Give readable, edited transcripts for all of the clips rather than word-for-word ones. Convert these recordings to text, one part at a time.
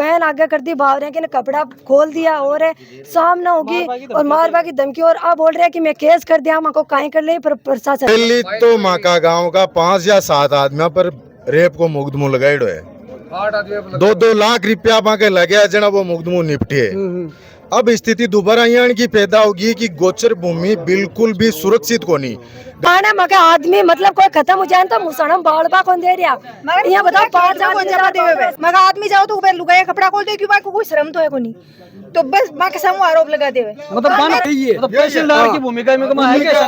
लुगायन आगे कर दी, बावरिया के ने कपड़ा खोल दिया और सामने होगी और मारवा की धमकी। और अब बोल रहे हैं कि मैं केस कर दिया, माँ को कहीं कर ले प्रशासन। दिल्ली तो माँ का गाँव का 5 या 7 आदमियों पर रेप को मुकदमो लगाइडो है। 2-2 लाख रुपया माँ के लगे जना वो मुकदमो निपटे। अब स्थिति दोबारा यहाँ की पैदा होगी कि गोचर भूमि बिल्कुल भी सुरक्षित को नहीं। गाना मगे आदमी मतलब कोई खत्म हो जाए तो मुसड़म बाड़बा कौन दे रिया, यहाँ बताओ 5 जमा देवे मगर आदमी जाओ तो ऊपर लुगाया कपड़ा खोल दे, क्यों को कोई शर्म तो है को नहीं, तो बस माँ के सामने आरोप लगा देवे। मतलब बात यही है, मतलब तहसीलदार की भूमिका में कमा है क्या?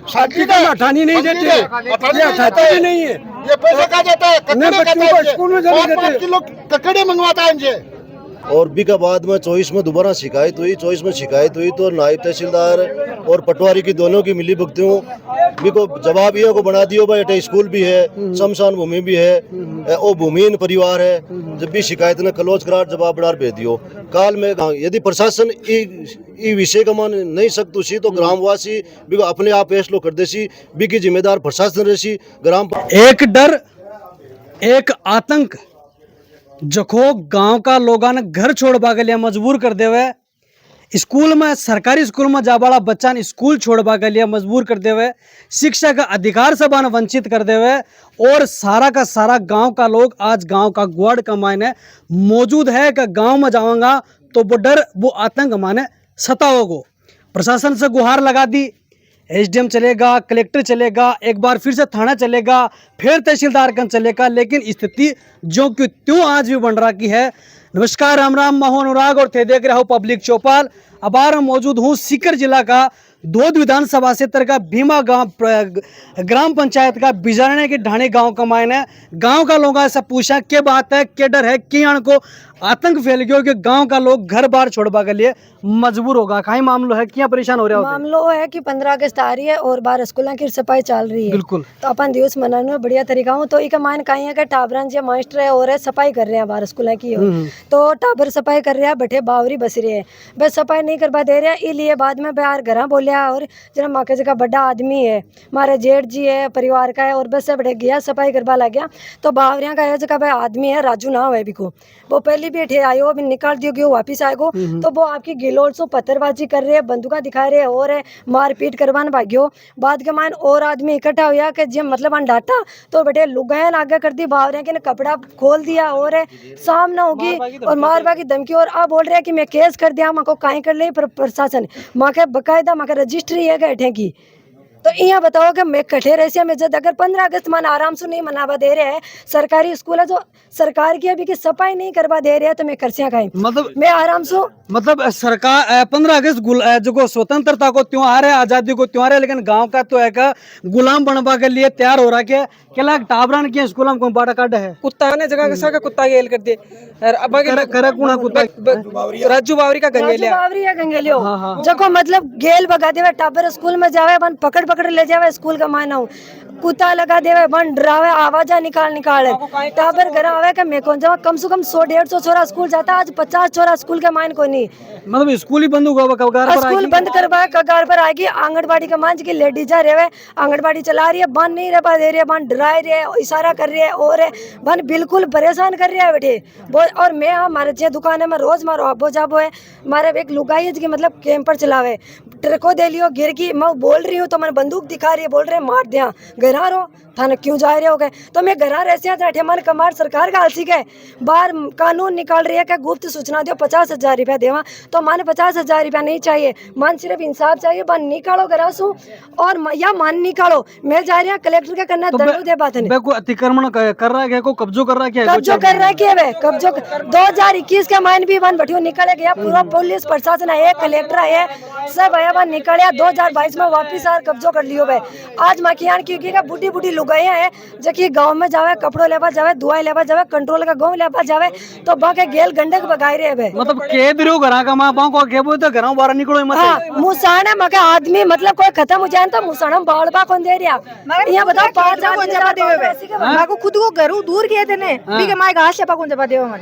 साथी का हटानी नहीं देते, ये हटाते भी नहीं है। ये पैसे कहाँ जाता है? बच्चों को स्कूल में जाने देते। 5 किलो ककड़े मंगवाता है इनसे। और भी का बाद में 24 में दोबारा शिकायत हुई, 24 में शिकायत हुई तो नायब तहसीलदार और पटवारी की दोनों की मिली भगतियों भी को जवाब ये को बना दियो भाई अटे स्कूल भी है, शमशान भूमि भी है, ओ भूमिहीन परिवार है। जब भी शिकायत ने कलोज करार जवाब बना भेज दियो। काल में यदि प्रशासन ई विषय का मान नहीं सकतु सी तो ग्रामवासी भी अपने आप फैसलो कर देसी, भी की जिम्मेदार प्रशासन रहसी। ग्राम एक डर, एक आतंक जखो गांव का लोगों ने घर छोड़वा के लिए मजबूर कर देवे। स्कूल में, सरकारी स्कूल में जा वाला बच्चा ने स्कूल छोड़वा के लिए मजबूर कर देवे, शिक्षा का अधिकार से बान वंचित कर देवे। और सारा का सारा गांव का लोग आज गांव का ग्वाड़ का मायने मौजूद है कि गांव में जाऊंगा तो वो डर, वो आतंक माने सताओगो। प्रशासन से गुहार लगा दी, एसडीएम चलेगा, कलेक्टर चलेगा, एक बार फिर से थाना चलेगा, फिर तहसीलदार का चलेगा, लेकिन स्थिति जो कि त्यों आज भी बन रहा की है। नमस्कार, राम राम, मैं हूं अनुराग और थे देख रहे हो पब्लिक चौपाल। अब मौजूद हूं सीकर जिला का धोद विधानसभा क्षेत्र का भीमा गांव ग्राम पंचायत का बिजारने के ढाणे गांव का मायने गांव का लोग ऐसा पूछा क्या बात है, क्या डर है, क्या को आतंक फैल गया कि गांव का लोग घर बार छोड़वा के लिए मजबूर होगा। कहीं मामलो है, क्या परेशान हो रहा है? मामलो है कि 15 अगस्त आ रही है और 12 स्कूलों की सफाई चल रही है। बिल्कुल। तो अपन दिवस मनाने में बढ़िया तरीका हूँ तो एक मान कहीं है कि टाबरन जो मास्टर है और सफाई कर रहे हैं 12 स्कूलों की। तो टाबर सफाई कर रहे हैं, बैठे बावरी बस रहे हैं, बस सफाई नहीं करवा दे रहे हैं। इसलिए बाद में बाहर घर बोलिया और जरा माके का बड़ा आदमी है, हमारे जेठ जी है, परिवार का है, और बस बैठे गया सफाई करवा लग गया। तो बावरिया का है जगह भाई आदमी है, राजू नाम है बिको, वो पहले भी उठे आयो, अभी निकाल दियो गयो वापिस आएगो। तो वो आपकी गिलोट से पत्थरबाजी कर रहे हैं, बंदूका दिखा रहे हैं और मारपीट करवाने भाग्यो। बाद के मान और आदमी इकट्ठा हुआ कि जब मतलब डाटा तो बेटे लुगायन आगे कर दी, बावरिया के ने कपड़ा खोल दिया और सामने होगी और मारवा की धमकी। और अब बोल रहे हैं कि मैं केस कर दिया, माँ को कहीं कर ले प्रशासन, माँ के बकायदा माँ के रजिस्ट्री है गए की। तो यहाँ बताओ कि मैं कठे रहे में जब अगर 15 अगस्त मान आराम से नहीं मनावा दे रहे हैं, सरकारी स्कूल है जो सरकार की अभी की सफाई नहीं करवा दे रहे हैं, तो मैं करसिया खाई मतलब मैं आराम से मतलब सरकार 15 अगस्त जो स्वतंत्रता को त्योहार है, आजादी को त्योहार है, लेकिन गांव का तो एक गुलाम बनवा के लिए तैयार हो रहा है। क्या टाबरान के स्कूल में बाड़ा काट है, कुत्ता ने जगह का कुत्ता गेल कर दे कुत्ता राजू बावरी का गंगेलिया जको मतलब गेल बगा देवे, टाबर स्कूल में जावे बन पकड़ पकड़ ले जावे स्कूल का मायना कुत्ता लगा देवे, बन डरावे, आवाजा निकाल टाबर घर आवे का मैं कौन जावा। कम से कम 100-150 छोरा स्कूल जाता, आज 50 छोरा स्कूल के मायन को नहीं, मतलब स्कूल ही बंद होगा, स्कूल बंद करवा कगार पर आएगी। आंगनबाड़ी का मांझ की लेडीज रहे आंगनबाड़ी चला रही है, बन नहीं रहा दे रही है, बन डरा रही है, इशारा कर रही है और बन बिल्कुल परेशान कर रही है बेटे। और मैं हमारे जे दुकान है में रोज मारो आबो जाबो है, हमारे एक लुगाई की मतलब कैंपर चलावे, ट्रको दे लियो गिर की, मैं बोल रही हूँ तो मैंने बंदूक दिखा रही है, बोल रहे मार दिया घरा रो थाने क्यों जा रहे हो गए। तो मैं घरा रहते मन कमार सरकार का आलसी है, बाहर कानून निकाल रही है कि गुप्त सूचना दो 50,000 रुपया देवा, तो माने 50,000 रुपया नहीं चाहिए, मान सिर्फ इंसाफ चाहिए। बन निकालो घरा सु और या मान निकालो, मैं जा रही हूँ कलेक्टर के करना दंड दे बात नहीं। अतिक्रमण कर रहा है, को कब्जो कर रहा है, कब्जो कर रहा है, कब्जो 2021 के मायन भी बन बैठो निकले गया, पूरा पुलिस प्रशासन है, कलेक्टर है, सब आया बन निकलिया। 2022 में वापिस आ कब्जो कर लियो भाई। आज मखियान क्योंकि बुढ़ी बुढ़ी लुगाइया है जो कि गांव में जावे, कपड़ो लेवा जावे, दुआई लेवा जावे, कंट्रोल का गांव लेवा जावे, तो बाके गेल गंडक बगाई रहे भाई। मतलब के दिरो घरा का मां पांव को केबो तो घरों बाहर निकलो मत। हां मुसाणे मके आदमी मतलब कोई खत्म हो जाए तो मुसाणे बाड़बा कौन दे रिया, यहां बताओ 5 कौन जवा देवे भाई। माको खुद को घरू दूर गए थे ने बीके माय घास छपा कौन जवा देवे मन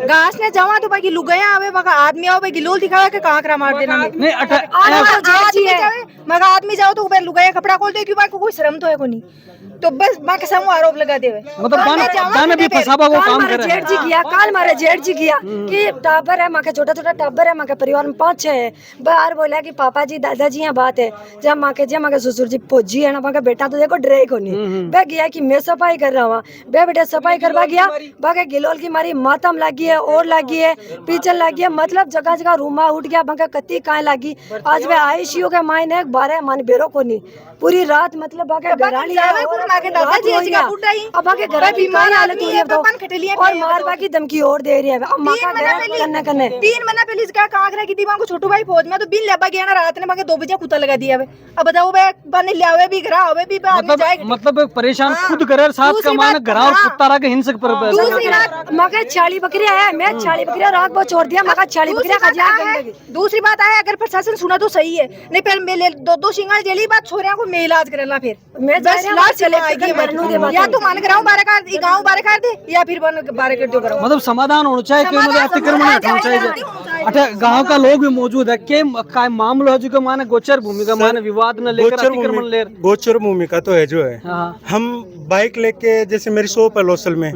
घास ने जवा तो बाकी लुगाया आवे, मका आदमी आवे गिलोल दिखावे के काकरा मार देना नहीं आदमी जावे, मका आदमी जाओ तो ऊपर लुगाया कपड़ा खोल दे, क्यों बाकी कोई शर्म तो है को नहीं, तो बस माँ के सामने आरोप लगा दे मतलब दाना भी फसाबा को काम कर रहा है। जेठ जी किया काल मारे जेठ जी किया कि टाबर है माँ के छोटा छोटा टाबर है माँ के परिवार में 5-6 है। बाहर बोला कि पापा जी दादाजी यहाँ बात है जब माँ के ससुर जी फौजी है ना माँ का बेटा तो देखो डरे को नहीं बे गया कि मैं सफाई कर रहा हूँ बे बेटा सफाई करवा गया बाके गिलोल की मारी मातम लगी है और लगी है पीछे लगी है मतलब जगह जगह रूमा उठ गया बाका कत्ती काय लगी आज वे आईसीयू के मायने 12 मान बेरो को नहीं पूरी रात मतलब बाके घराली अब बाके घर बीमार हालत हुई है और मार बाकी धमकी और दे रही है अब माँ का करने करने 3 महीना पहले इसका कांगरा की दीवार को छोटू भाई फौज में तो बिन लेबा गया ना रात ने बाके 2 बजे कुत्ता लगा दिया अब बताओ बे बने लियावे भी घरा होवे भी आदमी जाए मतलब परेशान खुद करे साथ का मान घर और कुत्ता रहा के हिंसक पर दूसरी बात माँ का 40 बकरियां है मैं 40 बकरियां रात को छोड़ दिया माँ का 40 बकरियां खा जाए। दूसरी बात है अगर प्रशासन सुना तो सही है नहीं फिर मेले 2 सिंगल जेली बात छोरिया को मैं इलाज करेला फिर मैं बस लाश चले या तो मान कराऊं 12 कर दी गांव 12 कर दे या फिर 12 कर दो करो मतलब समाधान होना चाहिए कि मतलब अतिक्रमण हटना चाहिए। अच्छा गांव का लोग भी मौजूद है के काय मामला है जो के माने गोचर भूमि का माने विवाद न लेकर अतिक्रमण ले गोचर भूमि का तो है जो है हाँ। हम बाइक लेके जैसे मेरी शॉप है लोसल में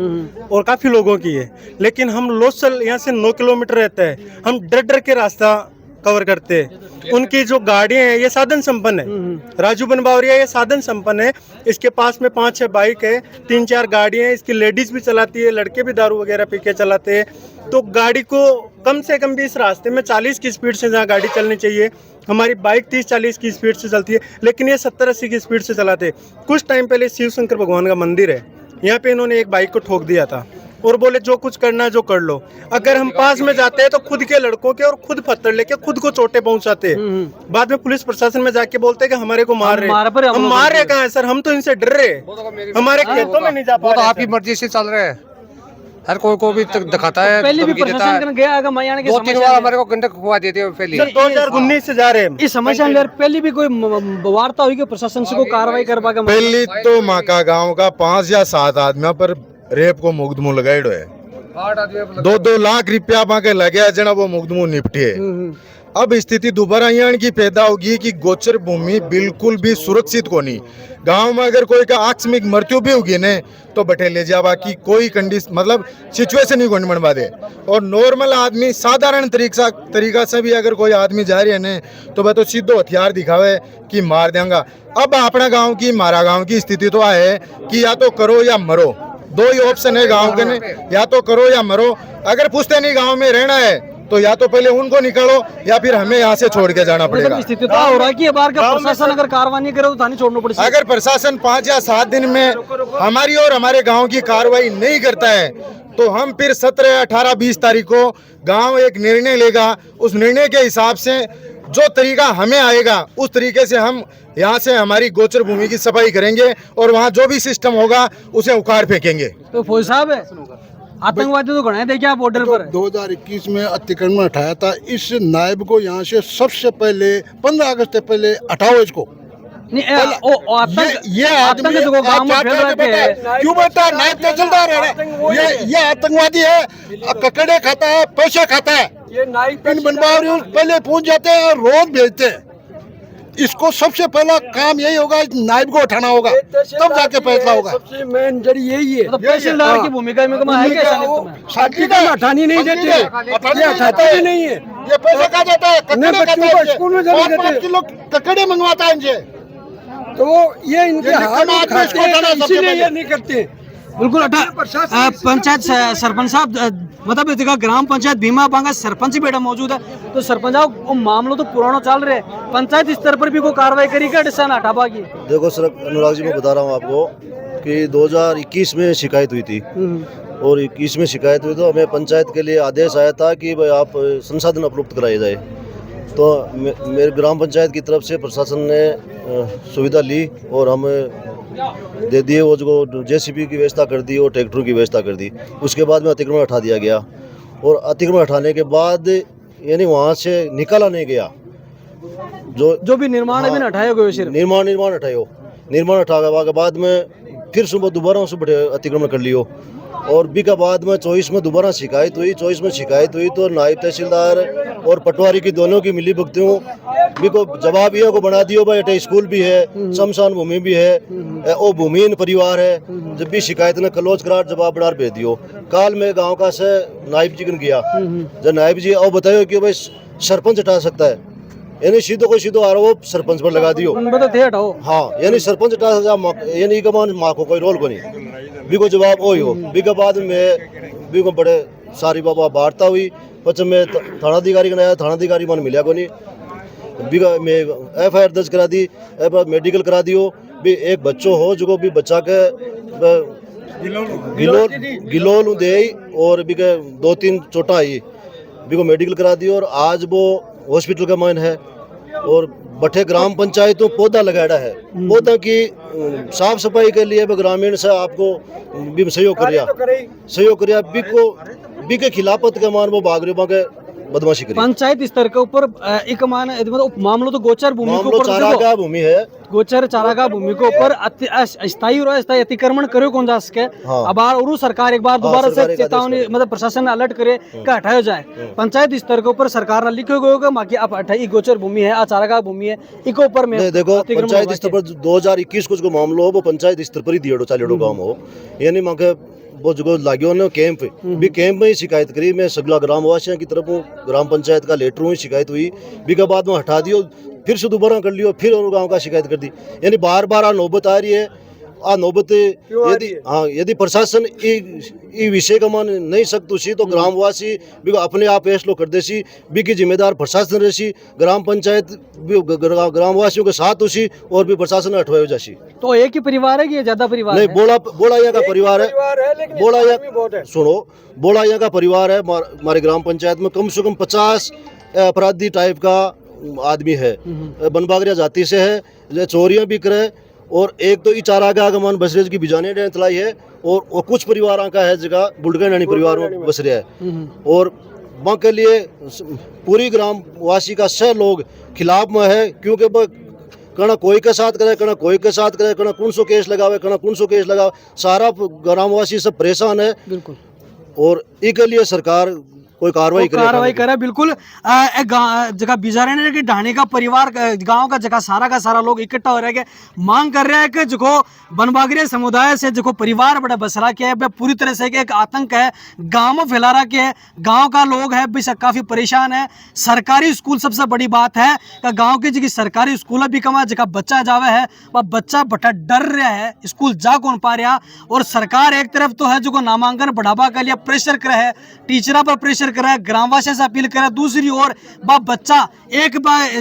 और काफी लोगों की है लेकिन हम लोसल यहाँ से 9 किलोमीटर रहता है हम डर डर के रास्ता कवर करते हैं। उनकी जो गाड़ियां हैं ये साधन संपन्न है। राजू बनबावरिया ये साधन संपन्न है। इसके पास में 5-6 बाइक है 3-4 गाड़ियां हैं। इसकी लेडीज भी चलाती है लड़के भी दारू वगैरह पी के चलाते हैं। तो गाड़ी को कम से कम भी इस रास्ते में 40 की स्पीड से जहाँ गाड़ी चलनी चाहिए हमारी बाइक 30-40 की स्पीड से चलती है लेकिन ये 70-80 की स्पीड से चलाते हैं। कुछ टाइम पहले शिव शंकर भगवान का मंदिर है यहाँ पे इन्होंने एक बाइक को ठोक दिया था और बोले जो कुछ करना है जो कर लो। अगर हम पास में जाते हैं तो खुद के लड़कों के और खुद पत्थर लेके खुद को चोटें पहुंचाते हैं। बाद में पुलिस प्रशासन में जाके बोलते हैं कि हमारे को मार रहे हैं। हम मार रहे कहाँ है सर हम तो इनसे डर रहे हमारे खेतों में नहीं जा पा रहे। आपकी मर्जी से चल रहे हैं हर कोई को भी दिखाता है पहले भी प्रशासन गया अगर मैंने के 2-3 बार हमारे को गंडक खुआ देते हैं पहले 2019 से जा रहे हैं इस समस्या लेकर पहले भी कोई वार्ता हुई कि प्रशासन से को कार्रवाई करवा के पहली तो माँ का गाँव का 5 या 7 आदमियों पर रेप को मुकदमो लगाइडो है 2-2 लाख रुपया बाके लगे जना वो मुकदमो निपटे। अब स्थिति दोबारा यहाँ की पैदा होगी कि गोचर भूमि बिल्कुल भी सुरक्षित को नहीं। गांव में अगर कोई का आकस्मिक मृत्यु भी होगी ने तो बैठे ले जावा की कोई कंडीशन मतलब सिचुएशन ही कोई बनवा दे। और नॉर्मल आदमी साधारण तरीका से भी अगर कोई आदमी जा रही है ने तो वह तो सीधो हथियार दिखावे कि मार देंगा। अब अपना गाँव की मारा गाँव की स्थिति तो है कि या तो करो या मरो। 2 ही ऑप्शन है गाँव के ने या तो करो या मरो। अगर पूछते नहीं गाँव में रहना है तो या तो पहले उनको निकालो या फिर हमें यहाँ से छोड़ के जाना पड़ेगा। स्थिति तो हो रहा है कि बार का प्रशासन अगर कार्रवाई नहीं करे तो थाने छोड़ना पड़ेगा। अगर प्रशासन 5 या 7 दिन में हमारी और हमारे गांव की कार्रवाई नहीं करता है तो हम फिर 17, 18, 20 तारीख को गांव एक निर्णय लेगा। उस निर्णय के हिसाब से जो तरीका हमें आएगा उस तरीके से हम यहाँ से हमारी गोचर भूमि की सफाई करेंगे और वहाँ जो भी सिस्टम होगा उसे उखाड़ फेंकेंगे। तो फौज साहब है आतंकवादी तो घने देखे आप बॉर्डर पर 2021 में अतिक्रमण हटाया था। इस नायब को यहाँ से सबसे पहले 15 अगस्त से पहले हटाओ इसको। ये आदमी क्यों बेटा नायब तहसीलदार है ये आतंकवादी है ककड़े खाता है पैसे खाता है। इन बनबावरियों पहले पहुंच जाते हैं और रोज भेजते हैं। इसको सबसे पहला काम यही होगा नायब को उठाना होगा तब जाके फैसला होगा। सबसे मेन जड़ी यही है तहसीलदार की भूमिका में है क्या हटानी नहीं देते ये हटाता ही नहीं है। ये पैसे कहा जाता है स्कूल में 5 किलो ककड़े मंगवाता है इनसे तो ये इनके इसीलिए ये नहीं करते। बिल्कुल पंचायत सरपंच साहब मतलब देखा ग्राम पंचायत भीमा बांगा सरपंच बेटा मौजूद है तो सरपंच साहब मामला तो पुराना चल रहे है पंचायत स्तर पर भी कोई कार्रवाई करेगा डिसान हटा पाएगी। देखो सर अनुराग जी मैं बता रहा हूँ आपको कि 2021 में शिकायत हुई थी और 21 में शिकायत हुई तो हमें पंचायत के लिए आदेश आया था कि भाई आप संसाधन उपलब्ध कराए जाए। तो मेरे ग्राम पंचायत की तरफ से प्रशासन ने सुविधा ली और हम दे दिए वो जो जेसीबी की व्यवस्था कर दी और ट्रैक्टरों की व्यवस्था कर दी। उसके बाद में अतिक्रमण हटा दिया गया और अतिक्रमण हटाने के बाद यानी वहाँ से निकाला नहीं गया जो भी निर्माण है हटाया गया सिर्फ निर्माण हटा के बाद में फिर सुबह दोबारा उसमें अतिक्रमण कर लियो और बी का बाद में 24 में दोबारा शिकायत हुई। 24 में शिकायत हुई तो नायब तहसीलदार और पटवारी की दोनों की मिली भगतियों बिको जवाब ये को बना दियो भाई अटे स्कूल भी है, शमशान भूमि भी है, ओ भूमिहीन परिवार है। जब भी शिकायत ने कलोज करार जवाब बना भेज दियो। काल में गांव का से नायब जी कन गया, जब नायब जी और बतायो कि भाई सरपंच हटा सकता है, यानी सीधो को सीधो आरोप सरपंच पर लगा दियो। हाँ, यानी सरपंच हटा सकता, यानी कमान माँ को कोई रोल को नहीं। बिको जवाब ओ हो बिको बाद में बिको बड़े सारी बाबा वार्ता हुई, पच में थानाधिकारी का थानाधिकारी मन मिला को नहीं, बिगा में FIR दर्ज करा दी, मेडिकल करा दियो। भी एक बच्चों हो जो भी बच्चा के गिलोल दे और बिके 2-3 चोटा आई, बिको मेडिकल करा दी और आज वो हॉस्पिटल का मान है। और बठे ग्राम पंचायतों पौधा लगाया है, पौधा की साफ सफाई के लिए ग्रामीण से आपको भी सहयोग करिया बिको बिके खिलाफत के मान वो बागरे के बदमाशी करी। पंचायत स्तर के ऊपर एक मान मतलब मामलो तो गोचर भूमि के ऊपर चारागाह भूमि है, गोचर चारागाह भूमि के ऊपर स्थायी और अस्थायी अतिक्रमण करे कौन जा सके। अब और सरकार एक बार दोबारा से चेतावनी मतलब प्रशासन ने अलर्ट करे कि हटाया जाए। पंचायत स्तर के ऊपर सरकार ने लिखे गए होगा बाकी अब अठाई गोचर भूमि है, चारागाह भूमि है, इको ऊपर में देखो पंचायत स्तर पर 2021 कुछ को मामलो हो वो पंचायत स्तर पर ही दियो चालेड़ो काम हो, यानी मां के वो जो लाग्यो ने कैंप भी कैंप में ही शिकायत करी। मैं सगला ग्रामवासियों की तरफ ग्राम पंचायत का लेटर हुई शिकायत हुई, बिका बाद में हटा दियो, फिर से दोबारा कर लियो, फिर और गांव का शिकायत कर दी। यानी बार बार नौबत आ रही है। नौबत यदि प्रशासन ई विषय का मान नहीं सकतु सी तो ग्रामवासी भी अपने आप फैसलो कर दे सी, भी की जिम्मेदार प्रशासन रही, ग्राम पंचायत भी ग्रामवासियों के साथ उसी और भी प्रशासन हटवाए जासी। तो एक ही परिवार है कि ज्यादा परिवार नहीं? बोला यहाँ का परिवार है, बोला यहाँ सुनो, बोला यहाँ का परिवार है। हमारे ग्राम पंचायत में कम से कम 50 अपराधी टाइप का आदमी है, बनबागरिया जाति से है, चोरियां भी करे। और एक तो चारागाह का मान बसरेज की बिजाने तलाई है और कुछ परिवारों का है जगह बुलगन यानी परिवार में बस रहा है। और वहाँ के लिए पूरी ग्रामवासी का 6 लोग खिलाफ में है, क्योंकि कना कोई के साथ करे, कना कोई के साथ करे, कना कौन सो केस लगावे, कना कौन सो केस लगावे, सारा ग्रामवासी सब परेशान है। बिल्कुल। और इसके लिए सरकार कोई कार्रवाई करे। बिल्कुल एक जगह बिजारने की ढाणी का परिवार गांव का जगह सारा का सारा लोग इकट्ठा हो रहे हैं, मांग कर रहे हैं कि जो बनबागरिया समुदाय से जो परिवार बड़ा बसरा के है पूरी तरह से एक आतंक है गांव में फैला रहा के है। गांव का लोग है भी काफी परेशान है। सरकारी स्कूल सबसे बड़ी बात है कि गांव की जगह सरकारी स्कूल भी कमा जगह बच्चा जावे है वह बच्चा बटा डर रहा है, स्कूल जा कौन पा रहा। और सरकार एक तरफ तो है जो नामांकन बढ़ावा के लिए प्रेशर करे है, टीचर पर प्रेशर करे, ग्रामवासियों से अपील करे। दूसरी ओर बा बच्चा एक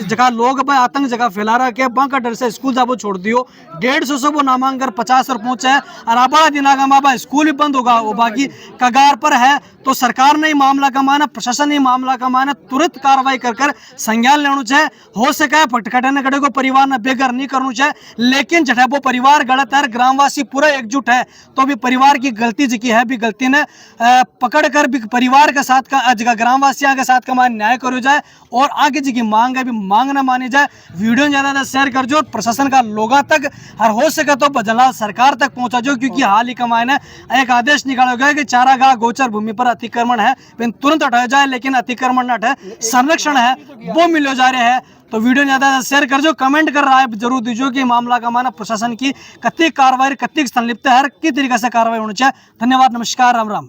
जगह लोग आतंक जगह फैला रहा है, बा का डर से स्कूल जाबो छोड़ दियो। 150 वो नामांकन 50 और पहुंचे है और आबा दिन बाबा स्कूल भी बंद होगा, वो बाकी कगार पर है। तो सरकार ने मामला का माना, प्रशासन ने मामला का माना, तुरंत कार्रवाई कर संज्ञान लेना चाहिए। हो सके फटखटाने कड़े को परिवार ने बेघर नहीं करना चाहिए, लेकिन जब वो परिवार गलत है, ग्रामवासी पूरा एकजुट है तो भी परिवार की गलती जी है भी गलती ने पकड़ कर भी परिवार के साथ का जगह ग्रामवासियों के साथ का मान न्याय करो जाए और आगे जी की मांग है भी मांग न मानी जाए। वीडियो ज्यादा शेयर कर जो, प्रशासन का लोगों तक हर हो सके तो बदलाव सरकार तक पहुंचा जो, क्योंकि हाल ही का मायने एक आदेश निकाला गया कि चारागाह गोचर भूमि पर अतिक्रमण है तुरंत हटाया जाए, लेकिन अतिक्रमण न हटे, संरक्षण है वो मिलो जा रहे हैं। तो वीडियो ज्यादा शेयर कर जो, कमेंट कर रहा है जरूर दीजिए कि मामला का माना प्रशासन की कत्ती कार्रवाई कत्ती संलिप्त है, हर किस तरीके से कार्रवाई होनी चाहिए। धन्यवाद, नमस्कार, राम राम।